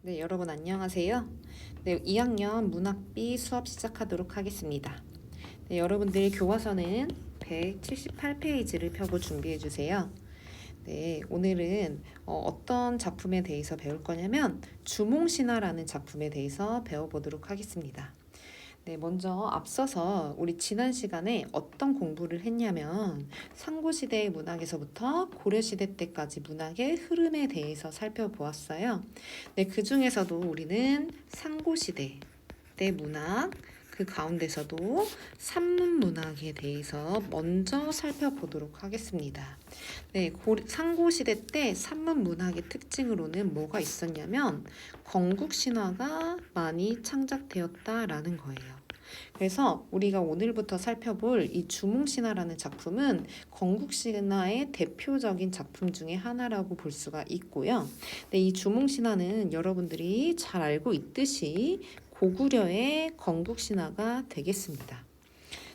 네, 여러분 안녕하세요. 네, 2학년 문학비 수업 시작하도록 하겠습니다. 네, 여러분들 교과서는 178페이지를 펴고 준비해 주세요. 네, 오늘은 어떤 작품에 대해서 배울 거냐면 주몽신화라는 작품에 대해서 배워보도록 하겠습니다. 네, 먼저 앞서서 우리 지난 시간에 어떤 공부를 했냐면 상고시대의 문학에서부터 고려시대 때까지 문학의 흐름에 대해서 살펴보았어요. 네, 그 중에서도 우리는 상고시대 때 문학, 그 가운데서도 산문문학에 대해서 먼저 살펴보도록 하겠습니다. 네, 상고시대 때 산문문학의 특징으로는 뭐가 있었냐면 건국신화가 많이 창작되었다라는 거예요. 그래서 우리가 오늘부터 살펴볼 이 주몽신화라는 작품은 건국신화의 대표적인 작품 중에 하나라고 볼 수가 있고요. 네, 이 주몽신화는 여러분들이 잘 알고 있듯이 고구려의 건국신화가 되겠습니다.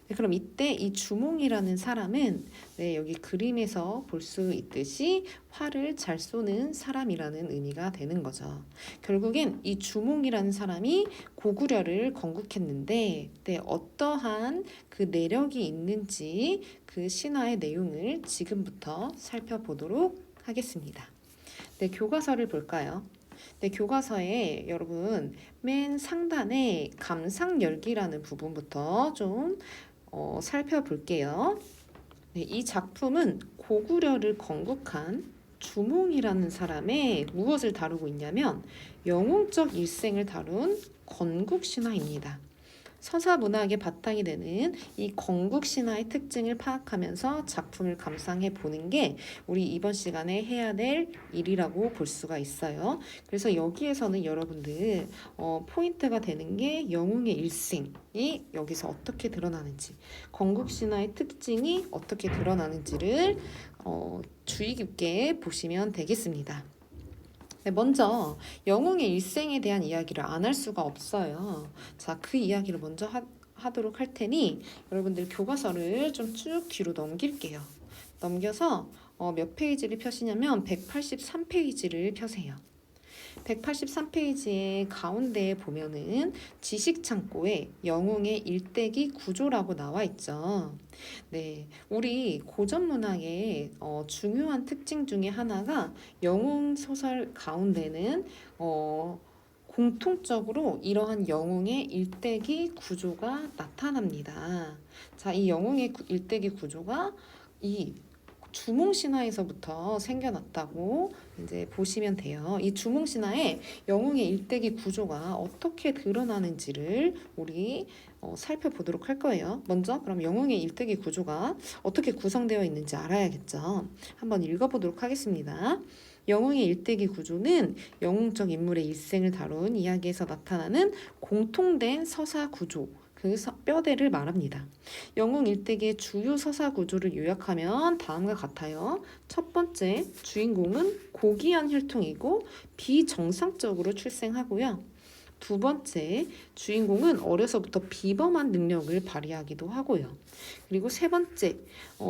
네, 그럼 이때 이 주몽이라는 사람은 여기 그림에서 볼 수 있듯이 활을 잘 쏘는 사람이라는 의미가 되는 거죠. 결국엔 이 주몽이라는 사람이 고구려를 건국했는데 어떠한 그 내력이 있는지 그 신화의 내용을 지금부터 살펴보도록 하겠습니다. 네, 교과서를 볼까요? 네, 교과서에 여러분 맨 상단에 감상열기라는 부분부터 좀 살펴볼게요. 네, 이 작품은 고구려를 건국한 주몽이라는 사람의 무엇을 다루고 있냐면 영웅적 일생을 다룬 건국신화입니다. 서사문학의 바탕이 되는 이 건국신화의 특징을 파악하면서 작품을 감상해 보는 게 우리 이번 시간에 해야 될 일이라고 볼 수가 있어요. 그래서 여기에서는 여러분들 포인트가 되는 게 영웅의 일생이 여기서 어떻게 드러나는지, 건국신화의 특징이 어떻게 드러나는지를 주의 깊게 보시면 되겠습니다. 네, 먼저 영웅의 일생에 대한 이야기를 안 할 수가 없어요. 자, 그 이야기를 먼저 하도록 할 테니 여러분들 교과서를 좀 쭉 뒤로 넘길게요. 넘겨서 몇 페이지를 펴시냐면 183페이지를 펴세요. 183페이지의 가운데에 보면은 지식창고에 영웅의 일대기 구조라고 나와 있죠. 네, 우리 고전 문학의 중요한 특징 중에 하나가 영웅 소설 가운데는 공통적으로 이러한 영웅의 일대기 구조가 나타납니다. 자, 이 영웅의 일대기 구조가 이 주몽신화에서부터 생겨났다고 이제 보시면 돼요. 이 주몽신화의 영웅의 일대기 구조가 어떻게 드러나는지를 우리 살펴보도록 할 거예요. 먼저 그럼 영웅의 일대기 구조가 어떻게 구성되어 있는지 알아야겠죠. 한번 읽어보도록 하겠습니다. 영웅의 일대기 구조는 영웅적 인물의 일생을 다룬 이야기에서 나타나는 공통된 서사 구조, 그 뼈대를 말합니다. 영웅 일대기의 주요 서사 구조를 요약하면 다음과 같아요. 첫 번째, 주인공은 고귀한 혈통이고 비정상적으로 출생하고요. 두 번째, 주인공은 어려서부터 비범한 능력을 발휘하기도 하고요. 그리고 세 번째,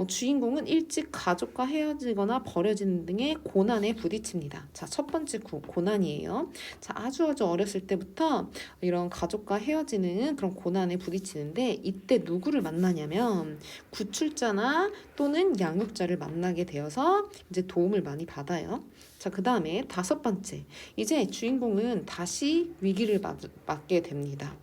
주인공은 일찍 가족과 헤어지거나 버려지는 등의 고난에 부딪힙니다. 자, 첫 번째 고난이에요. 자, 아주 어렸을 때부터 이런 가족과 헤어지는 그런 고난에 부딪히는데 이때 누구를 만나냐면 구출자나 또는 양육자를 만나게 되어서 이제 도움을 많이 받아요. 자, 그 다음에 다섯 번째, 이제 주인공은 다시 위기를 맞게 됩니다.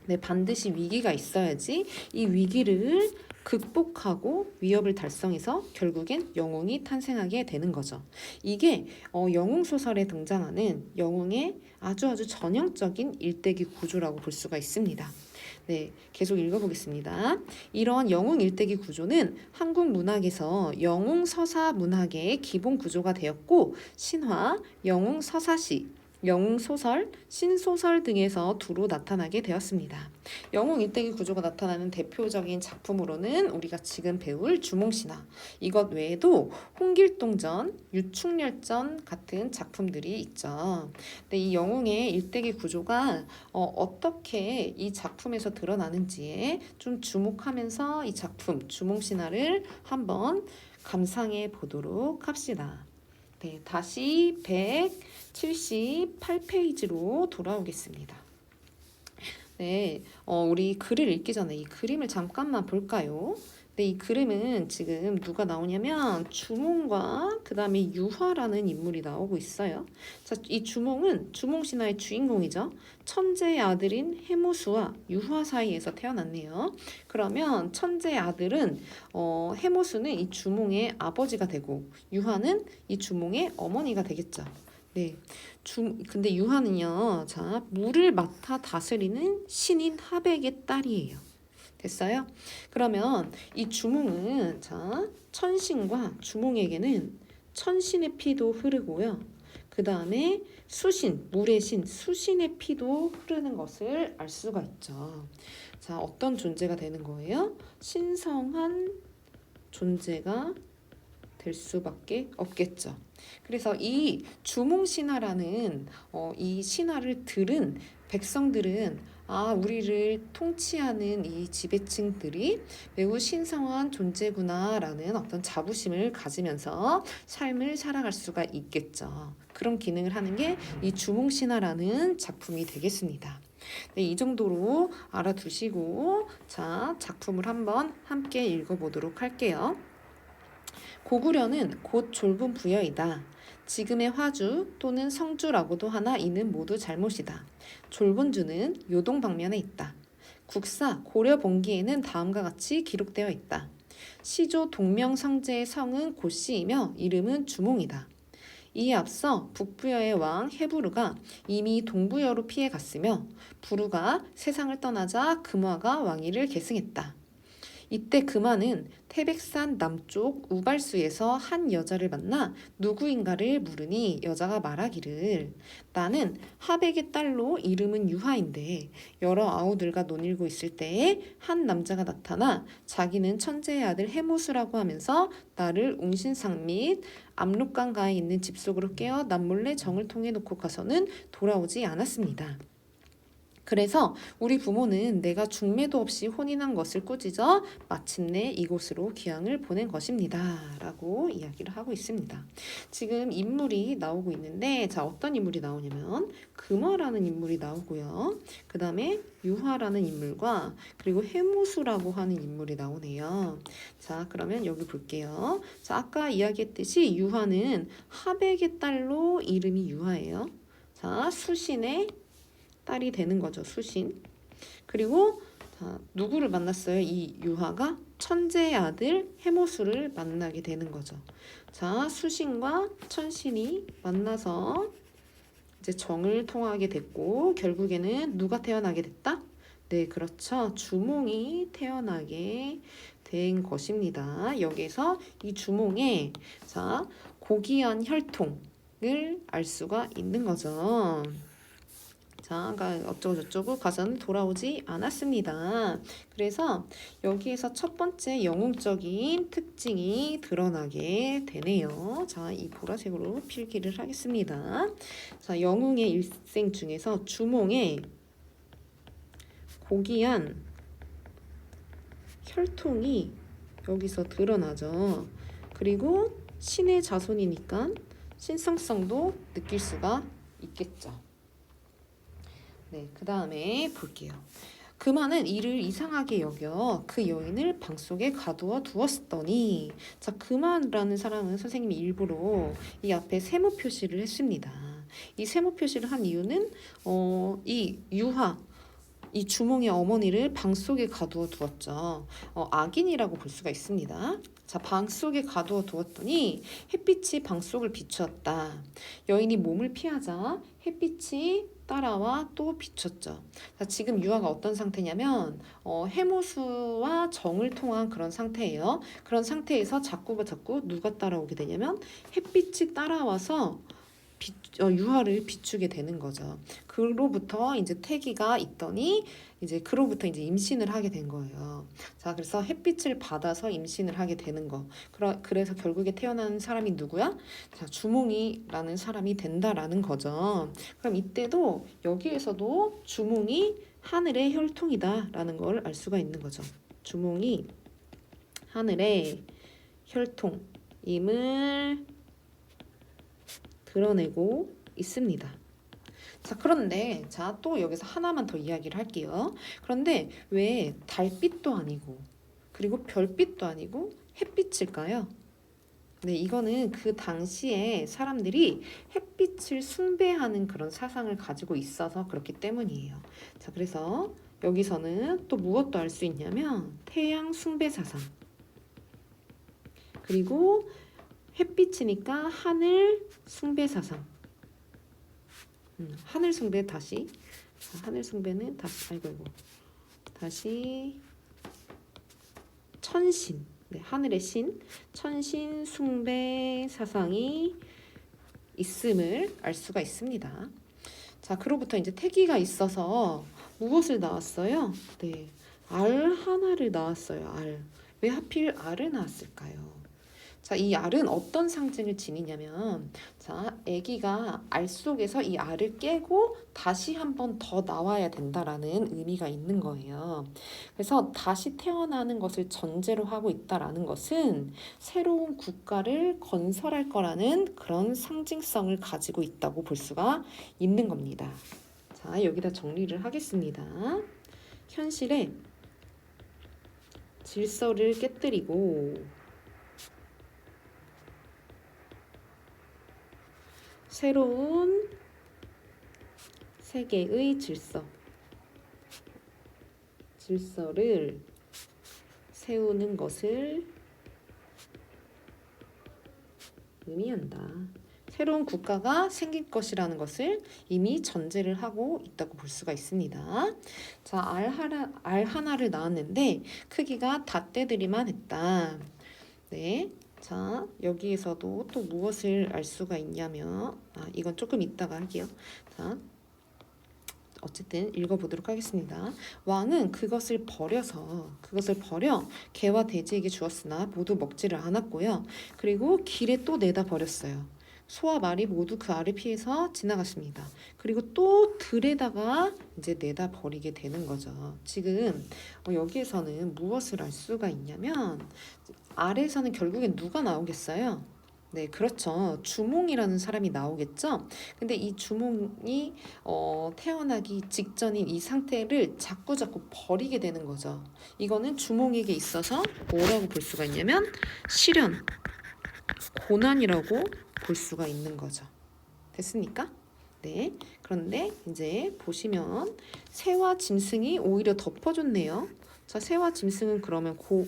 네, 반드시 위기가 있어야지 이 위기를 극복하고 위협을 달성해서 결국엔 영웅이 탄생하게 되는 거죠. 이게 영웅 소설에 등장하는 영웅의 아주 전형적인 일대기 구조라고 볼 수가 있습니다. 네, 계속 읽어보겠습니다. 이런 영웅 일대기 구조는 한국 문학에서 영웅 서사 문학의 기본 구조가 되었고 신화, 영웅 서사시, 영웅 소설, 신소설 등에서 두루 나타나게 되었습니다. 영웅 일대기 구조가 나타나는 대표적인 작품으로는 우리가 지금 배울 주몽신화, 이것 외에도 홍길동전, 유충렬전 같은 작품들이 있죠. 근데 이 영웅의 일대기 구조가 어떻게 이 작품에서 드러나는지에 좀 주목하면서 이 작품 주몽신화를 한번 감상해 보도록 합시다. 네, 다시 178페이지로 돌아오겠습니다. 네, 우리 글을 읽기 전에 이 그림을 잠깐만 볼까요? 네, 이 그림은 지금 누가 나오냐면 주몽과 그 다음에 유화라는 인물이 나오고 있어요. 자, 이 주몽은 주몽신화의 주인공이죠. 천재의 아들인 해모수와 유화 사이에서 태어났네요. 그러면 천재의 아들은 해모수는 이 주몽의 아버지가 되고 유화는 이 주몽의 어머니가 되겠죠. 네. 근데 유화는요, 자, 물을 맡아 다스리는 신인 하백의 딸이에요. 됐어요? 그러면 이 주몽은, 자, 천신과 주몽에게는 천신의 피도 흐르고요. 그 다음에 수신, 물의 신, 수신의 피도 흐르는 것을 알 수가 있죠. 자, 어떤 존재가 되는 거예요? 신성한 존재가 될 수밖에 없겠죠. 그래서 이 주몽신화라는 이 신화를 들은 백성들은 우리를 통치하는 이 지배층들이 매우 신성한 존재구나라는 어떤 자부심을 가지면서 삶을 살아갈 수가 있겠죠. 그런 기능을 하는 게 이 주몽신화라는 작품이 되겠습니다. 네, 이 정도로 알아두시고 자, 작품을 한번 함께 읽어보도록 할게요. 고구려는 곧 졸분 부여이다. 지금의 화주 또는 성주라고도 하나 이는 모두 잘못이다. 졸분주는 요동 방면에 있다. 국사 고려본기에는 다음과 같이 기록되어 있다. 시조 동명성제의 성은 고씨이며 이름은 주몽이다. 이에 앞서 북부여의 왕 해부르가 이미 동부여로 피해 갔으며 부르가 세상을 떠나자 금화가 왕위를 계승했다. 이때 금화는 태백산 남쪽 우발수에서 한 여자를 만나 누구인가를 물으니 여자가 말하기를 나는 하백의 딸로 이름은 유하인데 여러 아우들과 논일고 있을 때에 한 남자가 나타나 자기는 천재의 아들 해모수라고 하면서 나를 웅신상 및 압록강가에 있는 집 속으로 깨어 남몰래 정을 통해 놓고 가서는 돌아오지 않았습니다. 그래서 우리 부모는 내가 중매도 없이 혼인한 것을 꾸짖어 마침내 이곳으로 귀양을 보낸 것입니다. 라고 이야기를 하고 있습니다. 지금 인물이 나오고 있는데 자, 어떤 인물이 나오냐면 금화라는 인물이 나오고요. 그 다음에 유화라는 인물과 그리고 해무수라고 하는 인물이 나오네요. 자, 그러면 여기 볼게요. 자, 아까 이야기했듯이 유화는 하백의 딸로 이름이 유화예요. 자, 수신의 딸이 되는 거죠. 수신. 그리고 자, 누구를 만났어요? 이 유화가 천재의 아들 해모수를 만나게 되는 거죠. 자, 수신과 천신이 만나서 이제 정을 통하게 됐고 결국에는 누가 태어나게 됐다? 네, 그렇죠. 주몽이 태어나게 된 것입니다. 여기서 이 주몽의 자, 고귀한 혈통을 알 수가 있는 거죠. 자, 어쩌고저쩌고 가서는 돌아오지 않았습니다. 그래서 여기에서 첫 번째 영웅적인 특징이 드러나게 되네요. 자, 이 보라색으로 필기를 하겠습니다. 자, 영웅의 일생 중에서 주몽의 고귀한 혈통이 여기서 드러나죠. 그리고 신의 자손이니까 신성성도 느낄 수가 있겠죠. 네, 그 다음에 볼게요. 금화는 이를 이상하게 여겨 그 여인을 방 속에 가두어 두었더니 자, 금화라는 사람은 선생님이 일부러 이 앞에 세모 표시를 했습니다. 이 세모 표시를 한 이유는 이 유화 이 주몽의 어머니를 방 속에 가두어 두었죠. 악인이라고 볼 수가 있습니다. 자, 방 속에 가두어 두었더니 햇빛이 방 속을 비추었다. 여인이 몸을 피하자 햇빛이 따라와 또 비췄죠. 자, 지금 유아가 어떤 상태냐면 해모수와 정을 통한 그런 상태예요. 그런 상태에서 자꾸 누가 따라오게 되냐면 햇빛이 따라와서 유화를 비추게 되는 거죠. 그로부터 이제 태기가 있더니 이제 그로부터 이제 임신을 하게 된 거예요. 자, 그래서 햇빛을 받아서 임신을 하게 되는 거. 그래서 결국에 태어난 사람이 누구야? 자, 주몽이라는 사람이 된다라는 거죠. 그럼 이때도 여기에서도 주몽이 하늘의 혈통이다라는 걸 알 수가 있는 거죠. 주몽이 하늘의 혈통임을 드러내고 있습니다. 자, 그런데 또 여기서 하나만 더 이야기를 할게요. 그런데 왜 달빛도 아니고 그리고 별빛도 아니고 햇빛일까요? 네, 이거는 그 당시에 사람들이 햇빛을 숭배하는 그런 사상을 가지고 있어서 그렇기 때문이에요. 자, 그래서 여기서는 또 무엇도 알 수 있냐면 태양 숭배 사상, 그리고 햇빛이니까 하늘 숭배 사상. 하늘 숭배 다시. 하늘 숭배는 다시 다시 천신. 네, 하늘의 신, 천신 숭배 사상이 있음을 알 수가 있습니다. 자, 그로부터 이제 태기가 있어서 무엇을 낳았어요? 네, 알 하나를 낳았어요. 알. 왜 하필 알을 낳았을까요? 자, 이 알은 어떤 상징을 지니냐면, 자, 아기가 알 속에서 이 알을 깨고 다시 한 번 더 나와야 된다라는 의미가 있는 거예요. 그래서 다시 태어나는 것을 전제로 하고 있다라는 것은 새로운 국가를 건설할 거라는 그런 상징성을 가지고 있다고 볼 수가 있는 겁니다. 자, 여기다 정리를 하겠습니다. 현실의 질서를 깨뜨리고 새로운 세계의 질서를 세우는 것을 의미한다. 새로운 국가가 생길 것이라는 것을 이미 전제를 하고 있다고 볼 수가 있습니다. 자, 알 하나를 낳았는데 크기가 닷대들이만 했다. 네. 자, 여기에서도 또 무엇을 알 수가 있냐면, 이건 조금 이따가 할게요. 자, 어쨌든 읽어보도록 하겠습니다. 왕은 그것을 버려 개와 돼지에게 주었으나 모두 먹지를 않았고요. 그리고 길에 또 내다 버렸어요. 소와 말이 모두 그 알을 피해서 지나갔습니다. 그리고 또 들에다가 이제 내다 버리게 되는 거죠. 지금 여기에서는 무엇을 알 수가 있냐면, 알에서는 결국엔 누가 나오겠어요? 네, 그렇죠. 주몽이라는 사람이 나오겠죠. 근데 이 주몽이 태어나기 직전인 이 상태를 자꾸 버리게 되는 거죠. 이거는 주몽에게 있어서 뭐라고 볼 수가 있냐면 시련, 고난이라고 볼 수가 있는 거죠. 됐습니까? 네. 그런데 이제 보시면 새와 짐승이 오히려 덮어줬네요. 자, 새와 짐승은 그러면 고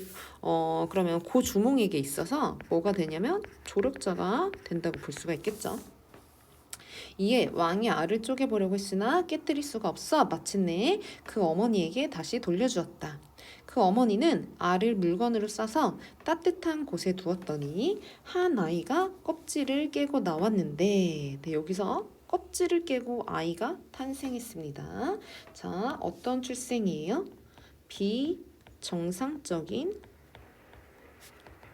주몽에게 있어서 뭐가 되냐면 조력자가 된다고 볼 수가 있겠죠. 이에 왕이 알을 쪼개보려고 했으나 깨뜨릴 수가 없어 마침내 그 어머니에게 다시 돌려주었다. 그 어머니는 알을 물건으로 싸서 따뜻한 곳에 두었더니 한 아이가 껍질을 깨고 나왔는데, 네, 여기서 껍질을 깨고 아이가 탄생했습니다. 자, 어떤 출생이에요? 비정상적인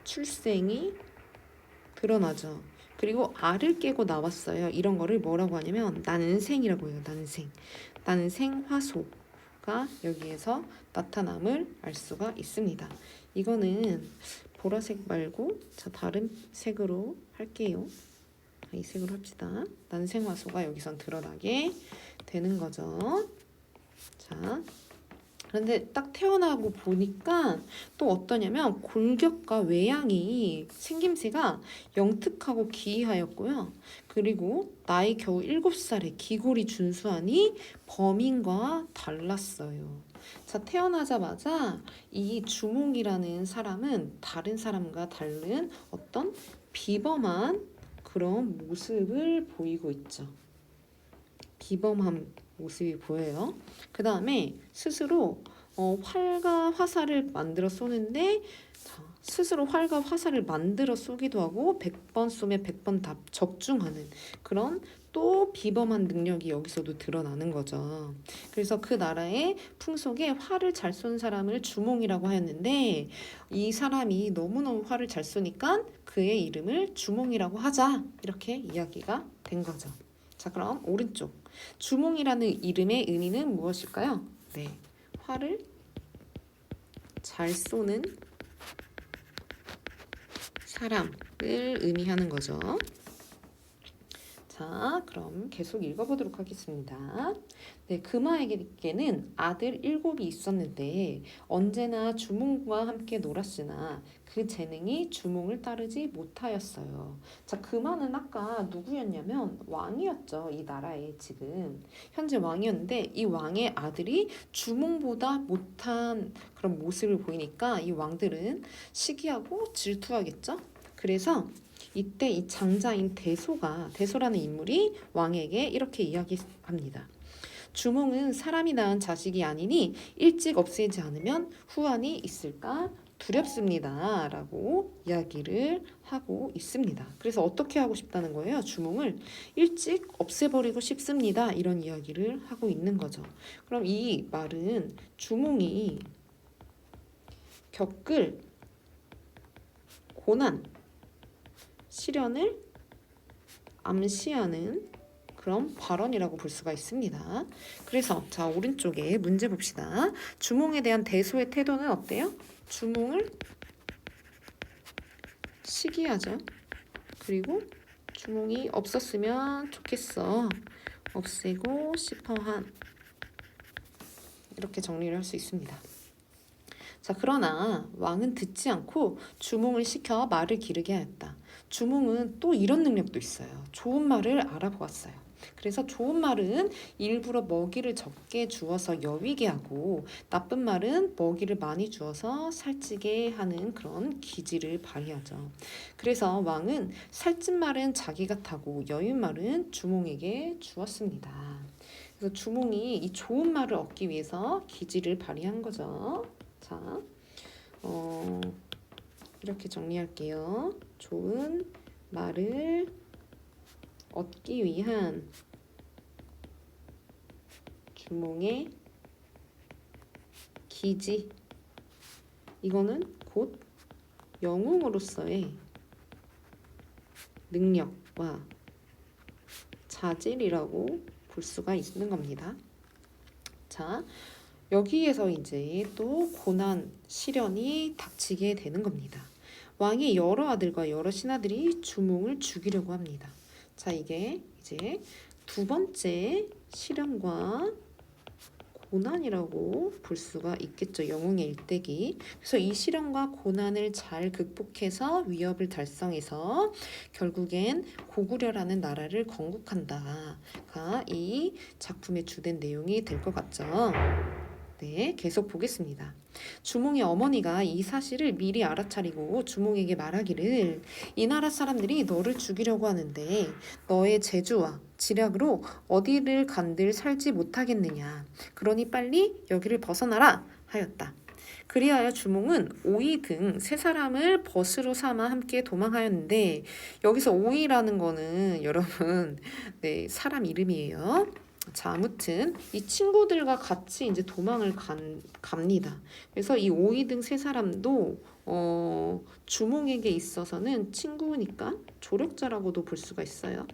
출생이 드러나죠. 그리고 알을 깨고 나왔어요. 이런 거를 뭐라고 하냐면 난생이라고 해요. 난생 화소가 여기에서 나타남을 알 수가 있습니다. 이거는 보라색 말고 다른 색으로 할게요. 이 색으로 합시다. 난생 화소가 여기선 드러나게 되는 거죠. 자, 그런데 딱 태어나고 보니까 또 어떠냐면 골격과 외양이 생김새가 영특하고 기이하였고요. 그리고 나이 겨우 7살에 기골이 준수하니 범인과 달랐어요. 자, 태어나자마자 이 주몽이라는 사람은 다른 사람과 다른 어떤 비범한 그런 모습을 보이고 있죠. 비범한 모습이 보여요. 그 다음에 스스로 활과 화살을 만들어 쏘는데, 스스로 활과 화살을 만들어 쏘기도 하고 100번 쏘면 100번 다 적중하는 그런 또 비범한 능력이 여기서도 드러나는 거죠. 그래서 그 나라의 풍속에 활을 잘 쏘는 사람을 주몽이라고 하였는데, 이 사람이 너무너무 활을 잘 쏘니까 그의 이름을 주몽이라고 하자, 이렇게 이야기가 된 거죠. 자, 그럼 오른쪽 주몽이라는 이름의 의미는 무엇일까요? 네, 활을 잘 쏘는 사람을 의미하는 거죠. 자, 그럼 계속 읽어보도록 하겠습니다. 네, 금화에게는 아들 7이 있었는데 언제나 주몽과 함께 놀았으나 그 재능이 주몽을 따르지 못하였어요. 자, 금화는 아까 누구였냐면 왕이었죠. 이 나라에 지금 현재 왕이었는데 이 왕의 아들이 주몽보다 못한 그런 모습을 보이니까 이 왕들은 시기하고 질투하겠죠. 그래서 이때 이 장자인 대소라는 인물이 왕에게 이렇게 이야기합니다. 주몽은 사람이 낳은 자식이 아니니 일찍 없애지 않으면 후환이 있을까 두렵습니다. 라고 이야기를 하고 있습니다. 그래서 어떻게 하고 싶다는 거예요? 주몽을 일찍 없애버리고 싶습니다. 이런 이야기를 하고 있는 거죠. 그럼 이 말은 주몽이 겪을 고난, 시련을 암시하는 그런 발언이라고 볼 수가 있습니다. 그래서 자, 오른쪽에 문제 봅시다. 주몽에 대한 대소의 태도는 어때요? 주몽을 시기하죠. 그리고 주몽이 없었으면 좋겠어. 없애고 싶어한. 이렇게 정리를 할 수 있습니다. 자, 그러나 왕은 듣지 않고 주몽을 시켜 말을 기르게 하였다. 주몽은 또 이런 능력도 있어요. 좋은 말을 알아보았어요. 그래서 좋은 말은 일부러 먹이를 적게 주어서 여위게 하고 나쁜 말은 먹이를 많이 주어서 살찌게 하는 그런 기질을 발휘하죠. 그래서 왕은 살찐 말은 자기가 타고 여윈 말은 주몽에게 주었습니다. 그래서 주몽이 이 좋은 말을 얻기 위해서 기질을 발휘한 거죠. 자, 이렇게 정리할게요. 좋은 말을 얻기 위한 주몽의 기지. 이거는 곧 영웅으로서의 능력과 자질이라고 볼 수가 있는 겁니다. 자, 여기에서 이제 또 고난, 시련이 닥치게 되는 겁니다. 왕이 여러 아들과 여러 신하들이 주몽을 죽이려고 합니다. 자, 이게 이제 두 번째 시련과 고난이라고 볼 수가 있겠죠. 영웅의 일대기. 그래서 이 시련과 고난을 잘 극복해서 위협을 달성해서 결국엔 고구려라는 나라를 건국한다가 이 작품의 주된 내용이 될 것 같죠. 네, 계속 보겠습니다. 주몽의 어머니가 이 사실을 미리 알아차리고 주몽에게 말하기를 이 나라 사람들이 너를 죽이려고 하는데 너의 재주와 지략으로 어디를 간들 살지 못하겠느냐. 그러니 빨리 여기를 벗어나라 하였다. 그리하여 주몽은 오이 등 세 사람을 벗으로 삼아 함께 도망하였는데 여기서 오이라는 거는 여러분 네, 사람 이름이에요. 자, 아무튼 이 친구들과 같이 이제 도망을 갑니다. 그래서 이 오이 등 세 사람도 주몽에게 있어서는 친구니까 조력자라고도 볼 수가 있어요.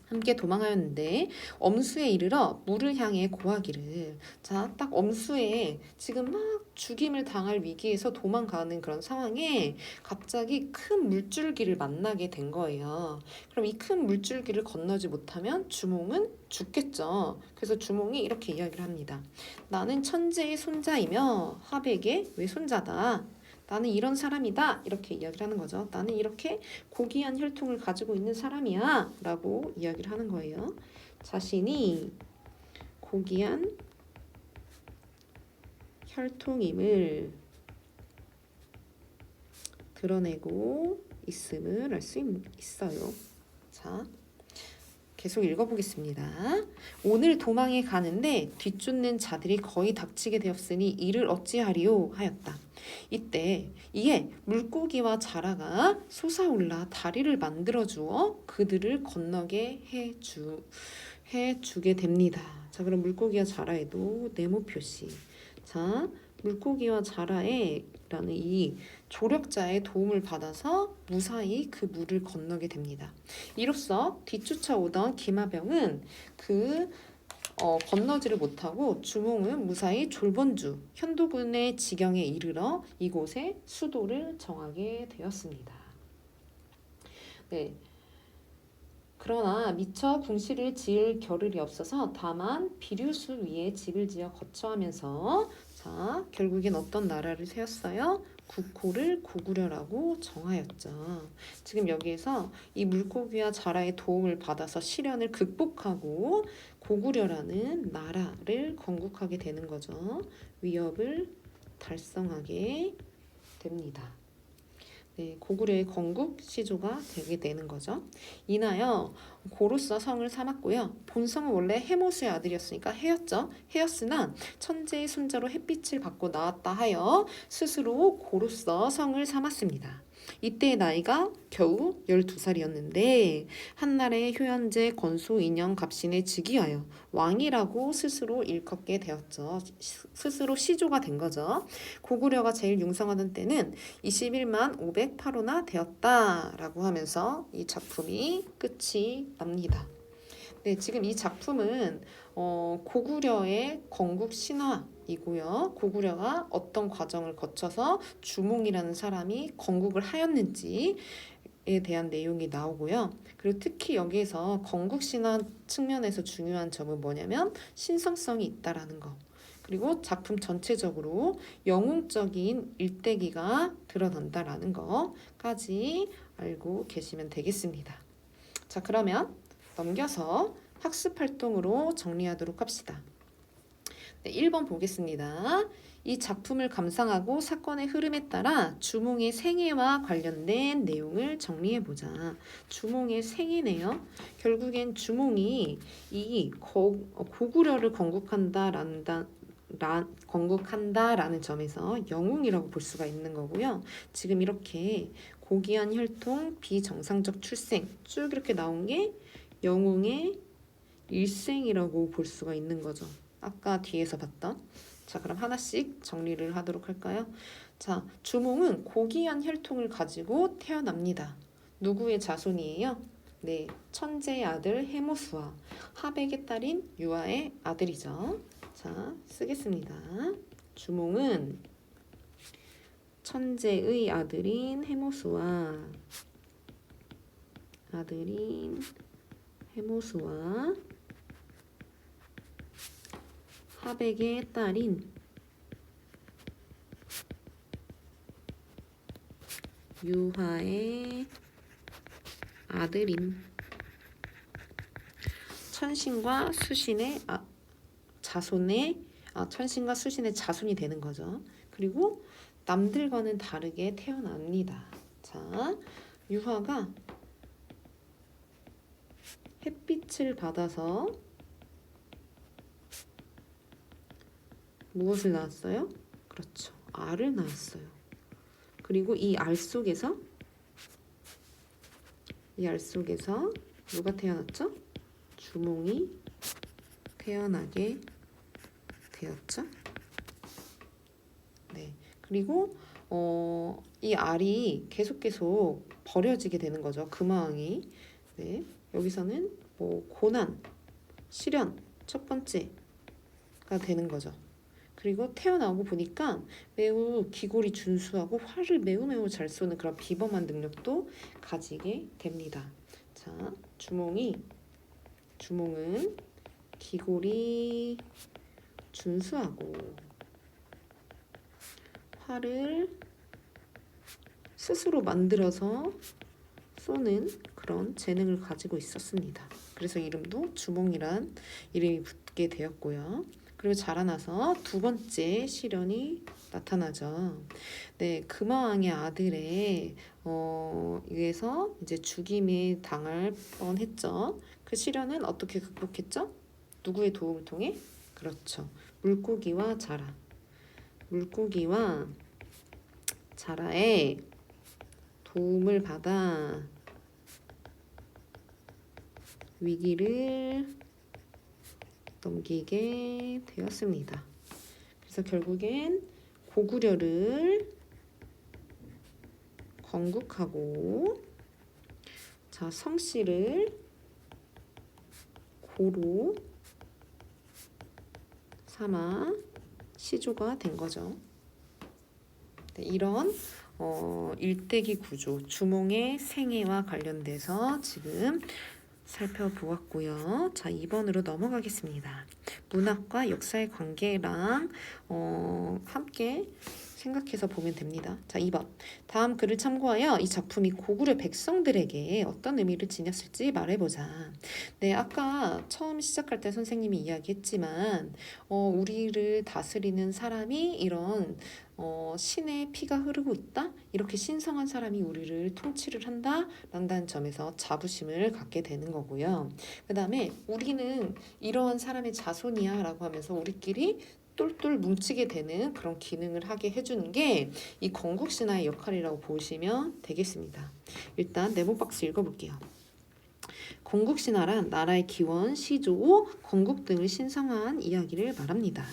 함께 도망하였는데 엄수에 이르러 물을 향해 고하기를. 자, 딱 엄수에 지금 막 죽임을 당할 위기에서 도망가는 그런 상황에 갑자기 큰 물줄기를 만나게 된 거예요. 그럼 이 큰 물줄기를 건너지 못하면 주몽은 죽겠죠. 그래서 주몽이 이렇게 이야기를 합니다. 나는 천재의 손자이며 하백의 외손자다. 나는 이런 사람이다. 이렇게 이야기를 하는 거죠. 나는 이렇게 고귀한 혈통을 가지고 있는 사람이야. 라고 이야기를 하는 거예요. 자신이 고귀한 혈통임을 드러내고 있음을 알 수 있어요. 자, 계속 읽어보겠습니다. 오늘 도망에 가는데 뒤쫓는 자들이 거의 닥치게 되었으니 이를 어찌하리요 하였다. 이때 이에 물고기와 자라가 솟아올라 다리를 만들어 주어 그들을 건너게 해주게 됩니다. 자, 그럼 물고기와 자라에도 네모 표시. 자, 물고기와 자라에라는 이 조력자의 도움을 받아서 무사히 그 물을 건너게 됩니다. 이로써 뒤쫓아오던 기마병은 건너지를 못하고 주몽은 무사히 졸본주 현도군의 지경에 이르러 이곳에 수도를 정하게 되었습니다. 네. 그러나 미처 궁시를 지을 겨를이 없어서 다만 비류수 위에 집을 지어 거처하면서 자, 결국엔 어떤 나라를 세웠어요? 국호를 고구려라고 정하였죠. 지금 여기에서 이 물고기와 자라의 도움을 받아서 시련을 극복하고 고구려라는 나라를 건국하게 되는 거죠. 위협을 달성하게 됩니다. 네, 고구려의 건국 시조가 되게 되는 거죠. 이나여 고로서 성을 삼았고요. 본성은 원래 해모수의 아들이었으니까 해였죠. 해였으나 천재의 손자로 햇빛을 받고 나왔다 하여 스스로 고로서 성을 삼았습니다. 이때의 나이가 겨우 12살이었는데 한나라의 효연제 건소 인형 갑신에 즉위하여 왕이라고 스스로 일컫게 되었죠. 스스로 시조가 된 거죠. 고구려가 제일 융성하던 때는 21만 508호나 되었다라고 하면서 이 작품이 끝이 납니다. 네, 지금 이 작품은 고구려의 건국 신화이고요. 고구려가 어떤 과정을 거쳐서 주몽이라는 사람이 건국을 하였는지에 대한 내용이 나오고요. 그리고 특히 여기에서 건국 신화 측면에서 중요한 점은 뭐냐면 신성성이 있다라는 거. 그리고 작품 전체적으로 영웅적인 일대기가 드러난다라는 거까지 알고 계시면 되겠습니다. 자, 그러면 넘겨서 학습 활동으로 정리하도록 합시다. 네, 1번 보겠습니다. 이 작품을 감상하고 사건의 흐름에 따라 주몽의 생애와 관련된 내용을 정리해보자. 주몽의 생애네요. 결국엔 주몽이 이 고구려를 건국한다라는 점에서 영웅이라고 볼 수가 있는 거고요. 지금 이렇게 고귀한 혈통, 비정상적 출생 쭉 이렇게 나온 게 영웅의 일생이라고 볼 수가 있는 거죠. 아까 뒤에서 봤던. 자, 그럼 하나씩 정리를 하도록 할까요? 자, 주몽은 고귀한 혈통을 가지고 태어납니다. 누구의 자손이에요? 네, 천재의 아들 해모수와 하백의 딸인 유아의 아들이죠. 자, 쓰겠습니다. 주몽은 천재의 아들인 해모수와 하백의 딸인 유하의 아들인 천신과 수신의 천신과 수신의 자손이 되는 거죠. 그리고 남들과는 다르게 태어납니다. 자, 유하가 햇빛을 받아서 무엇을 낳았어요? 그렇죠. 알을 낳았어요. 그리고 이 알 속에서 누가 태어났죠? 주몽이 태어나게 되었죠. 네. 그리고 이 알이 계속 버려지게 되는 거죠. 금화왕이. 네. 여기서는 고난, 시련 첫 번째가 되는 거죠. 그리고 태어나고 보니까 매우 기골이 준수하고 활을 매우 잘 쏘는 그런 비범한 능력도 가지게 됩니다. 자, 주몽은 기골이 준수하고 활을 스스로 만들어서 쏘는 그런 재능을 가지고 있었습니다. 그래서 이름도 주몽이란 이름이 붙게 되었고요. 그리고 자라나서 두 번째 시련이 나타나죠. 네, 금화왕의 아들에 의해서 이제 죽임에 당할 뻔했죠. 그 시련은 어떻게 극복했죠? 누구의 도움을 통해? 그렇죠. 물고기와 자라의 도움을 받아 위기를 넘기게 되었습니다. 그래서 결국엔 고구려를 건국하고 자, 성씨를 고로 삼아 시조가 된 거죠. 네, 이런 일대기 구조, 주몽의 생애와 관련돼서 지금 살펴보았고요. 자, 2번으로 넘어가겠습니다. 문학과 역사의 관계랑 함께 생각해서 보면 됩니다. 자, 2번. 다음 글을 참고하여 이 작품이 고구려 백성들에게 어떤 의미를 지녔을지 말해보자. 네, 아까 처음 시작할 때 선생님이 이야기했지만 우리를 다스리는 사람이 이런 신의 피가 흐르고 있다? 이렇게 신성한 사람이 우리를 통치를 한다? 라는 점에서 자부심을 갖게 되는 거고요. 그 다음에 우리는 이러한 사람의 자손이야 라고 하면서 우리끼리 똘똘 뭉치게 되는 그런 기능을 하게 해주는 게 이 건국신화의 역할이라고 보시면 되겠습니다. 일단 네모 박스 읽어볼게요. 건국신화란 나라의 기원, 시조, 건국 등을 신성화한 이야기를 말합니다.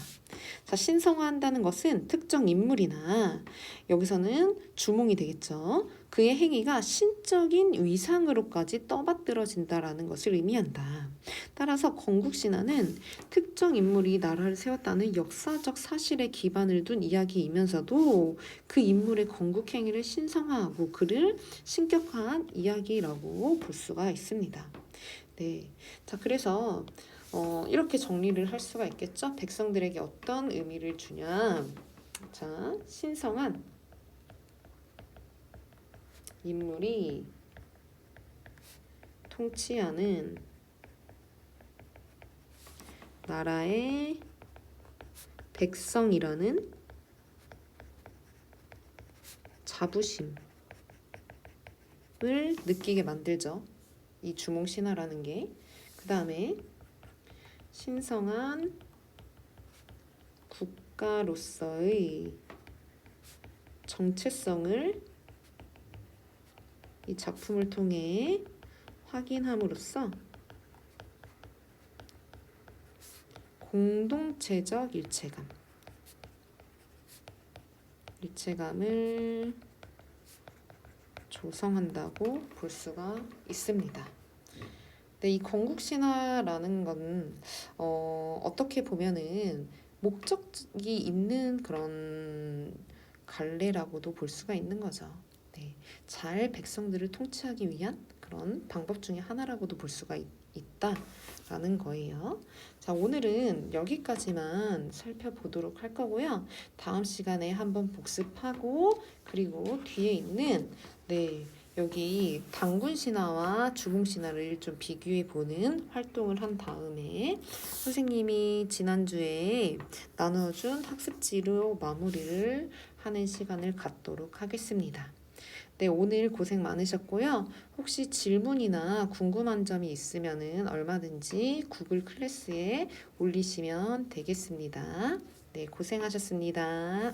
자, 신성화한다는 것은 특정 인물이나 여기서는 주몽이 되겠죠. 그의 행위가 신적인 위상으로까지 떠받들어진다라는 것을 의미한다. 따라서 건국신화는 특정 인물이 나라를 세웠다는 역사적 사실에 기반을 둔 이야기이면서도 그 인물의 건국 행위를 신성화하고 그를 신격화한 이야기라고 볼 수가 있습니다. 네, 자 그래서 이렇게 정리를 할 수가 있겠죠. 백성들에게 어떤 의미를 주냐. 자, 신성한 인물이 통치하는 나라의 백성이라는 자부심을 느끼게 만들죠. 이 주몽신화라는 게. 그 다음에 신성한 국가로서의 정체성을 이 작품을 통해 확인함으로써 공동체적 일체감을 조성한다고 볼 수가 있습니다. 네, 이 건국신화라는 건 어떻게 보면은 목적이 있는 그런 갈래라고도 볼 수가 있는 거죠. 네, 잘 백성들을 통치하기 위한 그런 방법 중에 하나라고도 볼 수가 있다라는 거예요. 자, 오늘은 여기까지만 살펴보도록 할 거고요. 다음 시간에 한번 복습하고 그리고 뒤에 있는 여기 단군신화와 주몽신화를 좀 비교해 보는 활동을 한 다음에 선생님이 지난주에 나눠준 학습지로 마무리를 하는 시간을 갖도록 하겠습니다. 네, 오늘 고생 많으셨고요. 혹시 질문이나 궁금한 점이 있으면은 얼마든지 구글 클래스에 올리시면 되겠습니다. 네, 고생하셨습니다.